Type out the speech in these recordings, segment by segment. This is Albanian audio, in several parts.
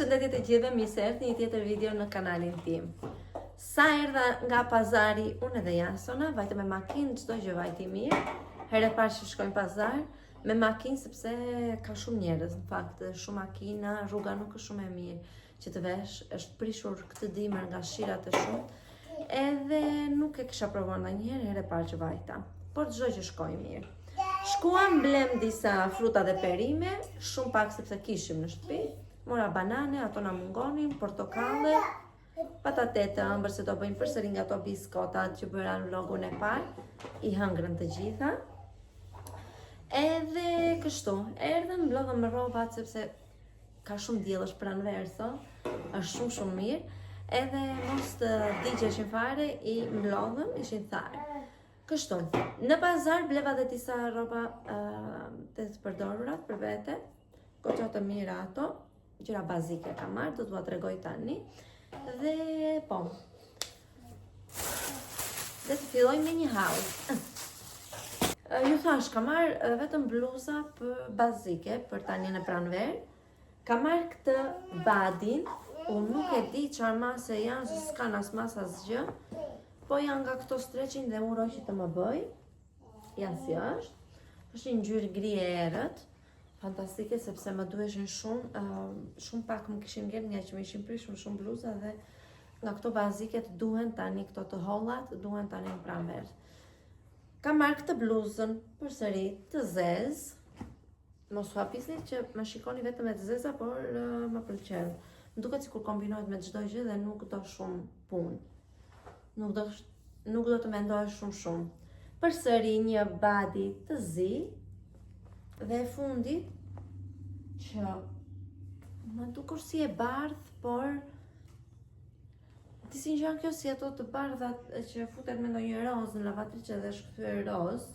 Përshëndetje të gjithëve, mirë se erdhët në një tjetër video në kanalin tim. Sa erdha nga pazari, unë edhe Jasona, vajte me makinë, çdo gjë vajti mirë. Herë e parë që shkojmë pazar me makinë sepse ka shumë njerëz, në fakt, shumë makina, rruga nuk është shumë e mirë që të vesh, është prishur këtë dimër nga shirat e shumë. Edhe nuk e kisha provuar ndonjëherë, herë e parë që vajta. Por çdo gjë shkoi mirë. Shkuam blem disa fruta dhe perime, shumë pak sepse kishim në shtëpi. Mora banane, ato na mungonin, portokalle, patatete ëmbër se do bëjmë përsëri nga ato biskotat që bëra në vlogun e parë, i hëngrën të gjitha. Edhe kështu, erdhëm, mblodhëm me rrobat sepse ka shumë diell, është pranverë sot, është shumë mirë. Edhe mos të digjeshin fare, i mblodhëm, ishin tharë. Kështu, në pazar bleva dhe disa rroba të përdorura për vete, goxha të mira ato. Gjëra bazike ka marrë, do t'ua tregoj tani. Dhe po. Dhe të filloj me një haul. Ju thash, ka marrë vetëm bluza për bazike për tani në pranverë. Ka marrë këtë badin, unë nuk e di çfarë mase janë, se s'kan as mas as gjë. Po janë nga këto stretching dhe uroj që të më bëj. Janë si është. Është një ngjyrë gri e errët. Fantastike sepse më duheshin shumë pak më kishin ngel nga që më ishin prishur shumë bluza dhe nga këto baziket duhen tani këto të hollat, duhen tani në pranverë. Kam marrë këtë bluzën përsëri të zezë. Mos u hapisni që më shikoni vetëm me të zeza, por më pëlqen. Më duket sikur kombinohet me çdo gjë dhe nuk do shumë punë. Nuk do të mendohesh shumë. Përsëri një badi të zi. Dhe e fundit, që më dukur si e bardh, por disi janë kjo si ato të bardhat që futet me ndonjë rozë në lavatriçe dhe shkthyer rozë.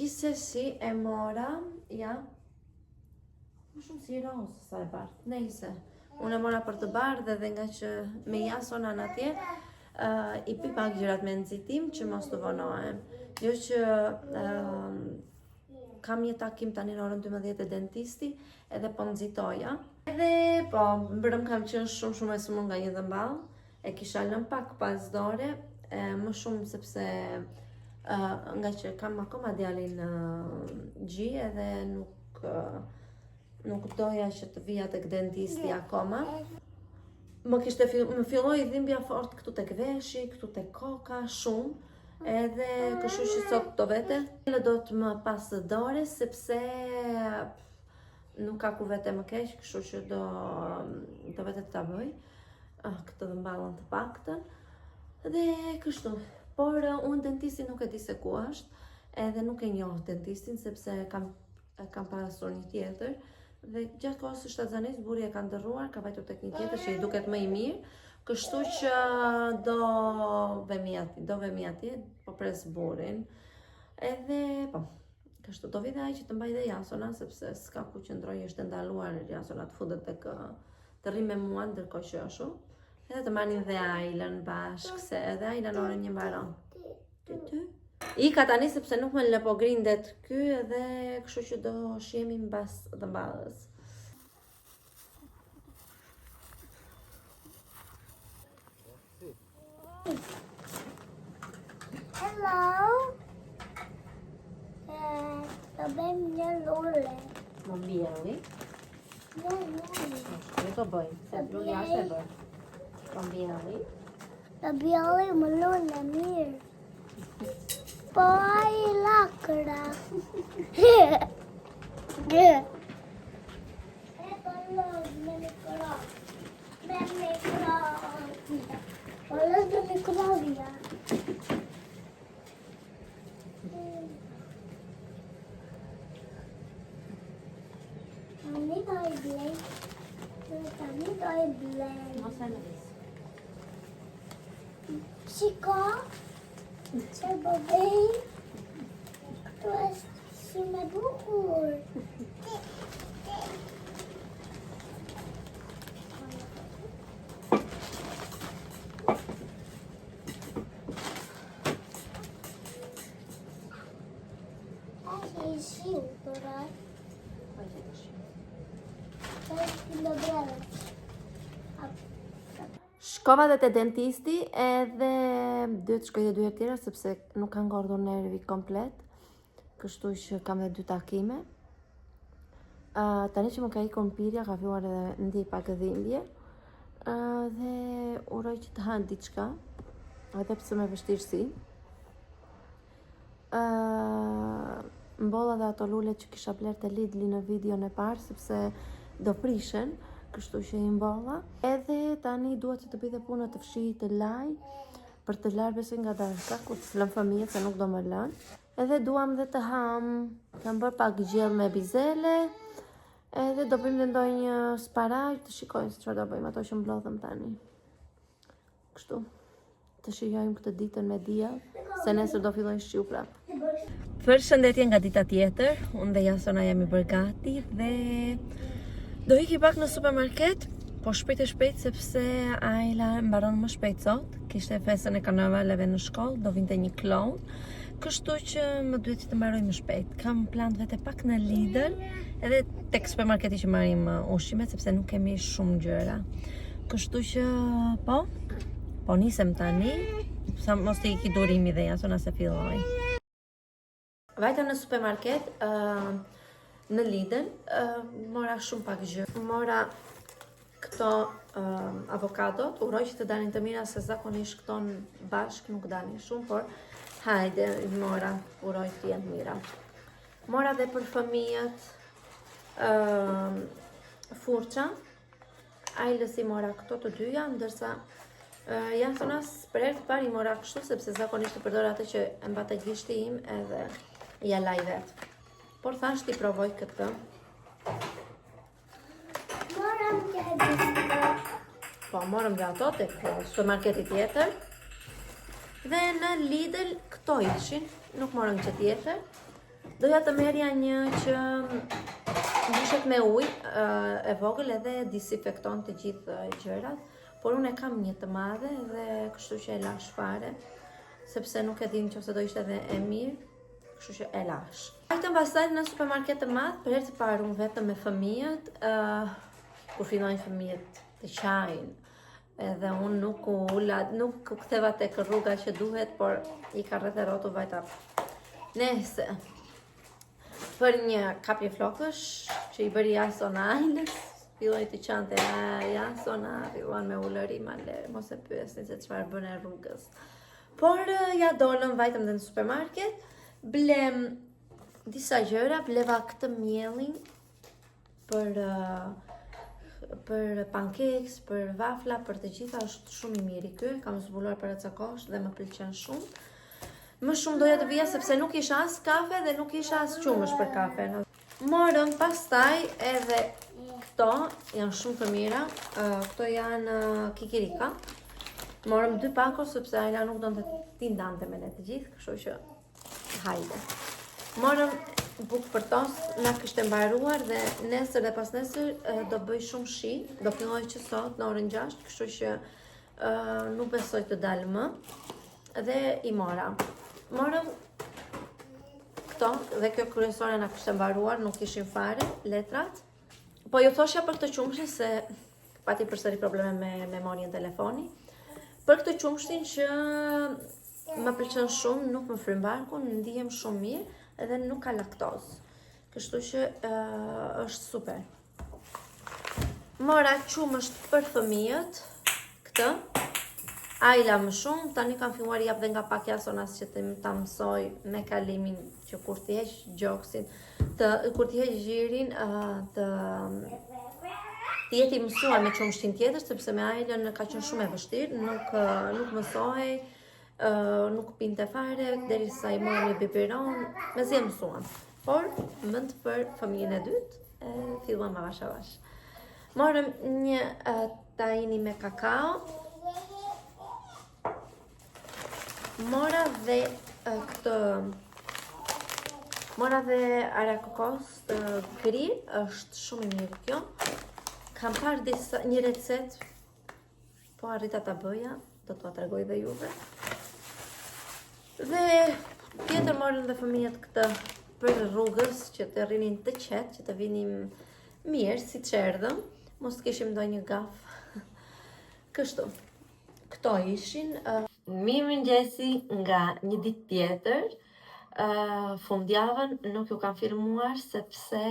Gjithsesi e mora, ja, më shumë si rozë sa e bardh, nejse. Unë e mora për të bardhë dhe nga që me Jasona në atje, i pi pak gjërat me nxitim që mos të vonohem. Jo që kam një takim tani në orën 12 e dentisti, edhe po nxitoja. Edhe po, mbrëm kam qenë shumë e sëmur nga një dhëmball. E kisha lënë pak pas dore, më shumë sepse nga që kam akoma djalin gji edhe nuk doja që të vija tek dentisti akoma. Më filloi dhimbja fort këtu tek veshi, këtu tek koka, shumë. Edhe kështu që sot do vete do të më pas dore sepse nuk ka ku vete më keq, kështu që do vete të ta bëj këtë dhëmballën të paktën. Dhe kështu, por unë dentisti nuk e di se ku është, edhe nuk e njoh dentistin sepse kam pasur një tjetër. Dhe gjatë kohës së shtatzanisë buri e ka ndërruar, ka vajtur tek një tjetër që i duket më i mirë. Kështu që do vemi atje, po pres burin. Edhe, po, kështu do vi dhe ai që të mbaj dhe Jasona, sepse s'ka ku qëndroj, është ndaluar Jasona të futet tek të rri me mua, ndërkohë që është. Edhe të marrin dhe Ajlën bashkë, se edhe Ajla në orën 1 mbaron. Ika tani sepse nuk më lë po grindet ky, edhe kështu që do shihemi mbas dhëmballës. Hello. Do bëjmë një lulle. Më mbjelli. Një lulle. Ne do bëjmë, se lulja është e bërë. Më mbjelli. Do bjelli më lulle mirë. Po ai lakra. Tani do e blend. Mos e lëviz. Shiko, që bëbej, këtu është si me bukur. Ai, shiu, dorat. Shkova dhe te dentisti edhe duhet shkoj dhe 2 herë tjera sepse nuk kanë ngordhur nervi komplet. Kështu që kam dhe 2 takime. Tani që më ka ikur mpirja, ka filluar edhe ndjej pak dhimbje. Dhe uroj që të hanë diçka, edhe pse me vështirësi. Mbolla dhe ato lule që kisha bler te Lidli në videon e parë sepse do prishen, kështu që i mbolla. Edhe tani duhet që të bëj dhe punë të fshij të laj, për të larë besoj nga darka, ku të lëm fëmijët se nuk do më lën. Edhe duam dhe të ham, kam bërë pak gjell me bizele, edhe do bëjmë dhe ndonjë sparaj, të shikojmë se çfarë do bëjmë ato që mblodhëm tani. Kështu, të shijojmë këtë ditën me diell, se nesër do fillojnë shiu prap. Përshëndetje nga dita tjetër, unë dhe Jasona jemi bërë gati dhe do iki pak në supermarket, po shpejt e shpejt sepse Ajla mbaron më shpejt sot, kishte festën e karnavaleve në shkollë, do vinte një kloun, kështu që më duhet që të mbaroj më shpejt. Kam plan vete pak në Lidl, edhe tek supermarketi që marrim ushqimet sepse nuk kemi shumë gjëra. Kështu që po nisem tani, sa mos të iki durimi dhe Jasona se filloj. Vajtëm në supermarket, në Lidl, mora shumë pak gjë. Mora këto avokadot, uroj që të dalin të mira se zakonisht këto bashk nuk dalin shumë, por hajde, mora, uroj të jenë mira. Mora dhe për fëmijët furça, Ajlës i mora këto të dyja, ndërsa Jasonas për herë të parë i mora kështu sepse zakonisht i përdor atë që e mbate gishti im edhe ja laj vetë. Por thash t'i provoj këtë. Morëm dhe ato tek supermarketi tjetër. Dhe në Lidl këto ishin, nuk morëm që tjetër. Doja të merja një që mbushet me ujë e vogël edhe disinfekton të gjithë gjërat, por unë e kam një të madhe dhe kështu që e lash fare, sepse nuk e dim nëse do ishte edhe e mirë, kështu që e lash. Vajtëm pastaj në supermarket të madh, për herë të parë unë vetëm me fëmijët, kur fillojnë fëmijët të qajnë, edhe unë nuk ktheva tek rruga që duhet, por i ka rreth e rrotu vajta. Nese, për një kapje flokësh që i bëri Jasona Ajlës, filloj të qante Jasona, filluan me ulëri, mos e pyesni se çfarë bën e rrugës. Por ja dolëm, vajtëm dhe në supermarket, blem disa gjëra, bleva këtë mielin për pancakes, për vafla, për të gjitha, është shumë i miri ky, kam zbuluar për atë kohësh dhe më pëlqen shumë. Më shumë doja të vija sepse nuk isha as kafe dhe nuk isha as qumësh për kafe. Morëm pastaj edhe këto, janë shumë të mira, këto janë kikirika. Morëm 2 pako sepse Ajla nuk donte t'i ndante me ne të gjithë, kështu që hajde. Morëm bukë për tost, na kishte mbaruar dhe nesër dhe pas nesër do bëj shumë shi, do filloj që sot në orën 6, kështu që nuk besoj të dalë më. Dhe i mora. Morëm këto dhe kjo kryesore na kishte mbaruar, nuk ishin fare letrat. Po ju thosha për këtë qumshin se pati përsëri probleme me memorien telefoni. Për këtë qumshin që më pëlqen shumë, nuk më fryn barkun, ndihem shumë mirë edhe nuk ka laktozë. Kështu që është super. Mora qumësht për fëmijët, këtë. Ajla më shumë, tani kam filluar jap dhe nga pak Jasonas që ta mësoj me kalimin që kur t'i heq gjoksin, kur t'i heq gjirin, të jeti mësuar me qumshtin tjetër, sepse me Ajlën ka qenë shumë e vështirë, nuk mësohej, nuk pinte fare, derisa i morëm një biberon, mezi e mësuam. Por, mënd për fëmijën e dytë, filluam avash avash. Morëm një tahini me kakao, mora dhe arakokos të gri, është shumë i mirë kjo. Kam parë një recet, po arrita ta bëja, do t'ua tregoj dhe juve. Dhe tjetër morën dhe fëmijët këtë për rrugës, që të rrinin të qetë, që të vinim Mirë, si që erdhëm, mos të kishim ndonjë gaf. Kështu, këto ishin. Mirë mëngjesi nga një ditë tjetër. Fundjavën nuk ju kam filmuar sepse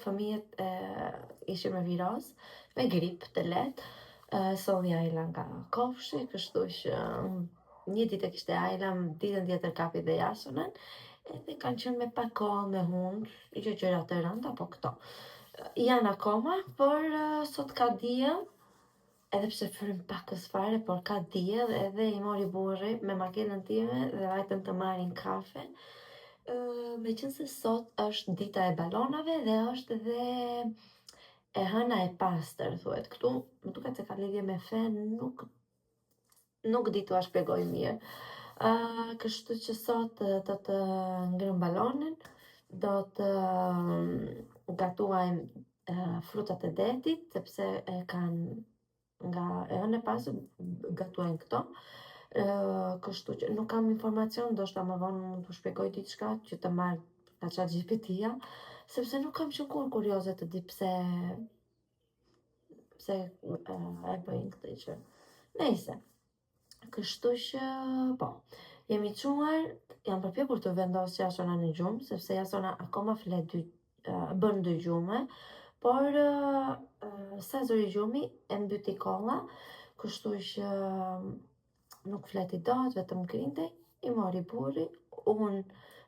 fëmijët ishin me viroz, me grip të lehtë. Solli Ajla nga kofshi, kështu që një ditë e kishte Ajla, ditën tjetër kapi dhe Jasonën, edhe kanë qenë me pakoll, me hund, jo gjëra të rënda, po këto. Janë akoma, por sot ka diell, edhe pse frym pakës fare, por ka diell, edhe i mori burri me makinën time dhe vajtën të marrin kafe. Meqense sot është dita e balonave dhe është dhe e hëna e pastër, thuhet këtu. Më duket se ka lidhje me fe, nuk di t'ua shpjegoj mirë. Kështu që sot do të ngrëm balonin, do të gatuajmë frutat e detit, sepse e kanë nga e hëna e pastër, gatuajnë këto. Kështu që nuk kam informacion, ndoshta më vonë mund t'u shpjegoj diçka që të marr nga ChatGPT-ja, sepse nuk kam qenë kur kurioze të di pse e bëjnë këtë gjë. Nejse. Kështu që po, jemi çuar, jam përpjekur të vendos Jasona në gjumë, sepse Jasona akoma flet bën 2 gjume, por sa zëri gjumi e mbyti kolla, kështu që nuk fleti dot, vetëm grinte, i mori burri, unë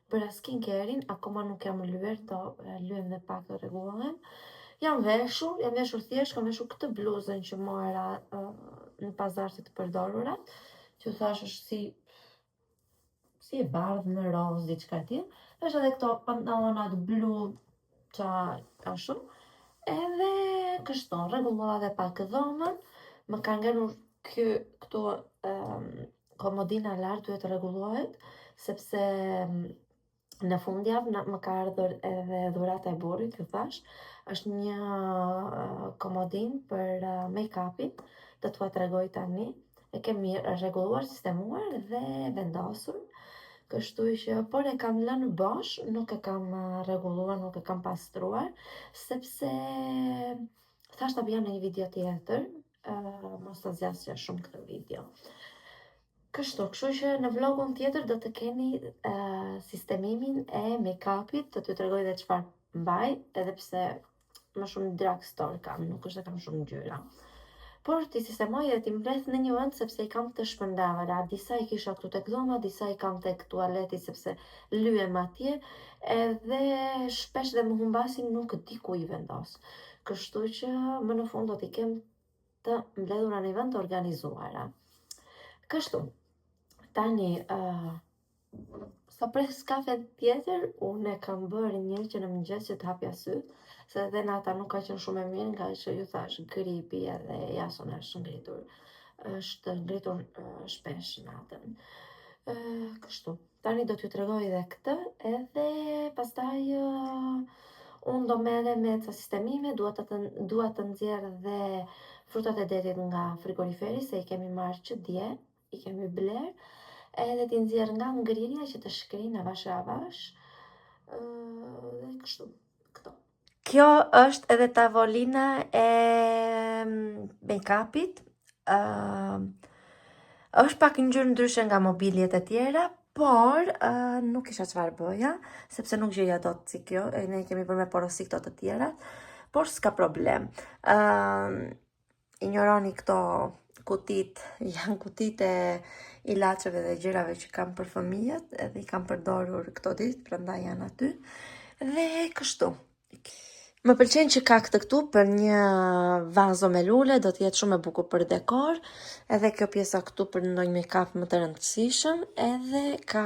bëra skincare-in, akoma nuk jam lyer, do lyem dhe pak të rregullohem. Jam veshur thjesht, kam veshur këtë bluzën që mora në pazar si të përdorurat, që thash është si e bardhë në roz, diçka tillë. Vesh edhe këto pantallonat blu që ashtu. Edhe kështu, rregullova dhe pak dhomën, më ka ngelur këtu komodina lart duhet të rregullohet, sepse në fundjavë më ka ardhur edhe dhurata e burrit, ju thash. Është një komodin për make-upin, do t'ua tregoj tani. E kemi rregulluar, sistemuar dhe vendosur. Kështu që, por e kam lënë bosh, nuk e kam rregulluar, nuk e kam pastruar, sepse thash ta bëja në një video tjetër, mos ta zgjasja shumë këtë video. Kështu që në vlogun tjetër do të keni sistemimin e make-upit, do t'ju tregoj dhe çfarë mbaj, edhe pse më shumë drugstore kam, nuk është se kam shumë gjëra. Por t'i sistemoj dhe t'i mbledh në një vend sepse i kam të shpërndavëra. Disa i kisha këtu tek dhoma, disa i kam tek tualeti sepse lyem atje, edhe shpesh dhe më humbasin, nuk di ku i vendos. Kështu që më në fund do t'i kem të mbledhura në një vend të organizuara. Kështu, tani sa pres kafe tjetër, unë e kam bërë një që në mëngjes që t'hapja syt, se edhe nata nuk ka qenë shumë e mirë, nga që ju thash gripi edhe Jasona është ngritur shpesh natën. Kështu, tani do t'ju tregoj edhe këtë, edhe pastaj unë do merrem me ca sistemime, dua të nxjerr dhe frutat e detit nga frigoriferi, se i kemi marrë që dje, i kemi bler, edhe t'i nxjerr nga ngrirja që të shkrinë avash e avash, dhe kështu, këto. Kjo është edhe tavolina e make-upit. Është pak ngjyrë ndryshe nga mobiljet e tjera, por nuk isha çfarë bëja, sepse nuk gjeja dot si kjo, ne kemi bërë me porosi këto të tjera, por s'ka problem. Injoroni këto kutit, janë kutit e ilaçeve dhe gjërave që kam për fëmijët, edhe i kam përdorur këto ditë, prandaj janë aty. Dhe kështu. Më pëlqen që ka këtë këtu për një vazo me lule, do t'jetë shumë e bukur për dekor, edhe kjo pjesa këtu për ndonjë make-up më të rëndësishëm, edhe ka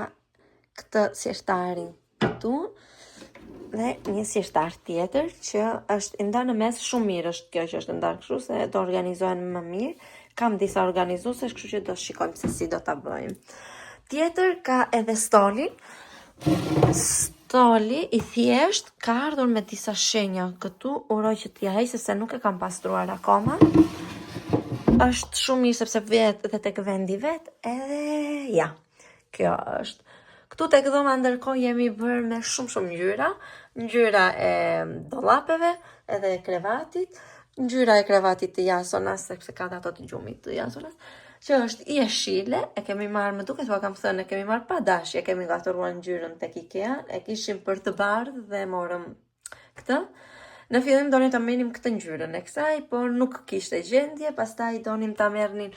këtë sjeshtarin këtu, dhe një sjeshtar tjetër që është ndarë në mes, shumë mirë është kjo që është ndarë kështu, se do organizohen më mirë, kam disa organizuese, kështu që do shikojmë se si do ta bëjmë. Tjetër ka edhe stolin. Stoli i thjesht ka ardhur me disa shenja këtu, uroj që t'ja heq sepse nuk e kam pastruar akoma. Është shumë mirë sepse vjet dhe tek vendi vet, edhe ja, kjo është. Këtu tek dhoma ndërkohë jemi bërë me shumë ngjyra. Ngjyra e dollapeve edhe e krevatit. Ngjyra e krevatit të Jasonas, sepse ka ato të gjumit të Jasonas, që është jeshile, e kemi marrë, më duket, kam thënë, e kemi marrë pa dashje, e kemi gaturuar ngjyrën tek IKEA, e kishim për të bardhë dhe morëm këtë. Në fillim donim ta merrim këtë ngjyrën e kësaj, por nuk kishte gjendje, pastaj donim ta merrnin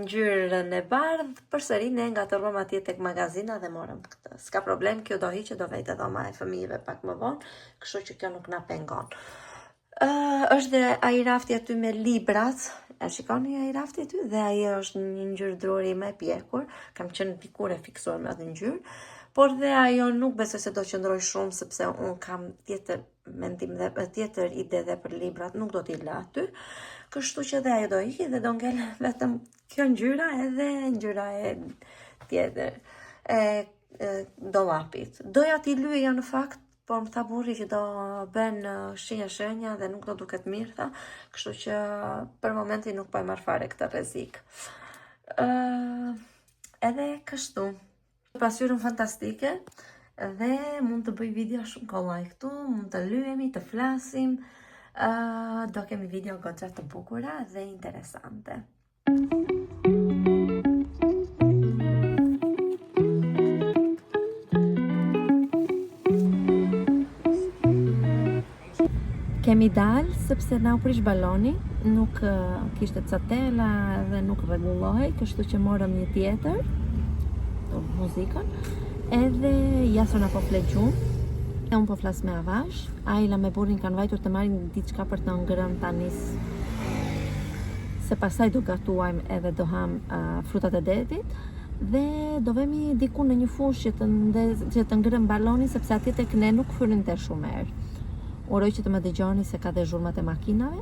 ngjyrën e bardhë, përsëri ne gaturuam atje tek magazina dhe morëm këtë. S'ka problem, kjo do hiqet, do vete dhoma e fëmijëve pak më vonë, kështu që kjo nuk na pengon. Është dhe ai rafti aty me librat, e shikoni ai rafti aty, dhe ai është një ngjyrë druri më e pjekur, kam qenë dikur e fiksuar me atë ngjyrë, por dhe ajo nuk besoj se do qëndroj shumë, sepse unë kam tjetër mendim dhe tjetër ide dhe për librat, nuk do t'i la aty, kështu që dhe ajo do iki dhe do ngel vetëm kjo ngjyra edhe ngjyra e tjetër e dollapit. Doja t'i lyja në fakt, por më tha burri që do bën shenja dhe nuk do duket mirë, tha, kështu që për momentin nuk po e marr fare këtë rrezik. Edhe kështu. Pasqyrën fantastike dhe mund të bëj video shumë kollaj këtu, mund të lyhemi, të flasim, do kemi video goxha të bukura dhe interesante. Kemi dalë sepse na u prish baloni, nuk kishte catela dhe nuk rregullohej, kështu që morëm një tjetër, muzikën, edhe Jasona po flet gjumë, e unë po flas me Avash, Ajla me burrin kanë vajtur të marrin diçka për të ngrënë tani, se pastaj do gatuajmë edhe do ham frutat e detit, dhe do vemi diku në një fushë që të ngrëm balonin, sepse atje tek ne nuk fyrinte shumë erë. Uroj që të më dëgjoni se ka dhe zhurmat e makinave.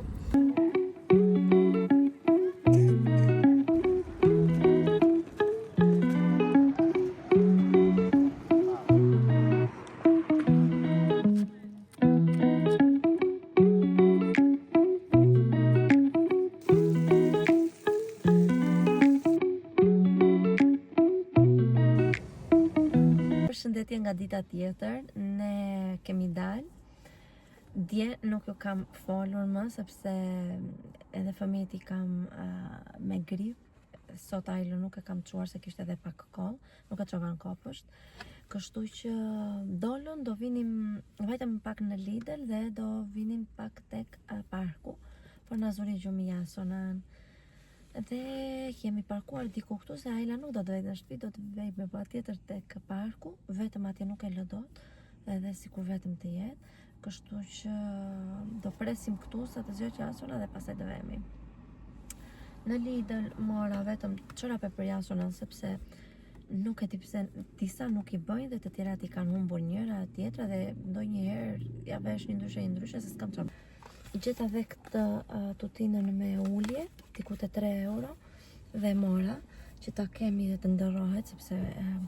Përshëndetje nga dita tjetër, ne kemi dalë. Dje nuk ju kam folur më, sepse edhe fëmijët i kam me grip. Sot Ajlën nuk e kam çuar se kishte edhe pak koll, nuk e çova në kopësht. Kështu që dolën, do vinim, vajtëm pak në Lidl dhe do vinim pak tek parku, por na zuri gjumi Jasonan. Dhe kemi parkuar diku këtu, se Ajla nuk do të vejtë në shtëpi, do të vejtë me patjetër tek parku, vetëm atje nuk e lë dot, edhe sikur vetëm të jetë. Kështu që do presim këtu sa të zgjohet Jasona dhe pastaj do vemi. Në Lidl mora vetëm çorape për Jasonën, sepse nuk e di pse disa nuk i bëjnë dhe të tjerat i kanë humbur njëra tjetra dhe ndonjëherë ja vesh një ndryshe se s'kam çorape. Gjeta dhe këtë tutinën me ulje, diku te 3 euro, dhe mora që ta kemi dhe të ndërrohet, sepse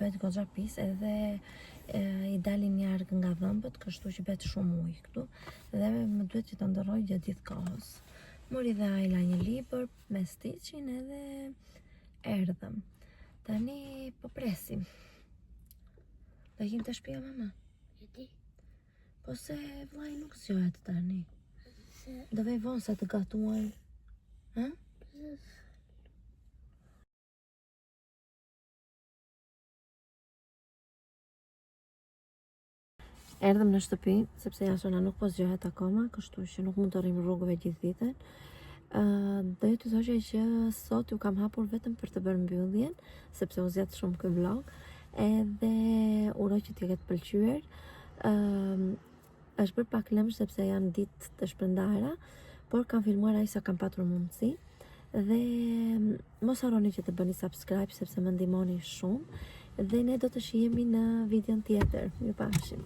bëhet goxha pis edhe i dalin jarg nga dhëmbët, kështu që bëhet shumë ujë këtu dhe më duhet që ta ndërroj gjatë gjithë kohës. Mori dhe Ajla një libër me stiqin edhe erdhëm. Tani po presim. Do ikim të shtëpia mama? Po se vllai nuk zgjohet tani. Do vej vonë sa të gatuaj. Ha? Erdhëm në shtëpi, sepse Jasona nuk po zgjohet akoma, kështu që nuk mund të rrim rrugëve gjithë ditën. Do t'ju thosha që sot ju kam hapur vetëm për të bërë mbylljen, sepse u zgjat shumë ky vlog, edhe uroj që t'ju ketë pëlqyer. Është bërë pak lëmsh sepse janë ditë të shpërndara, por kam filmuar aq sa kam patur mundësi. Dhe mos harroni që të bëni subscribe sepse më ndihmoni shumë. Dhe ne do të shihemi në videon tjetër. Mirupafshim.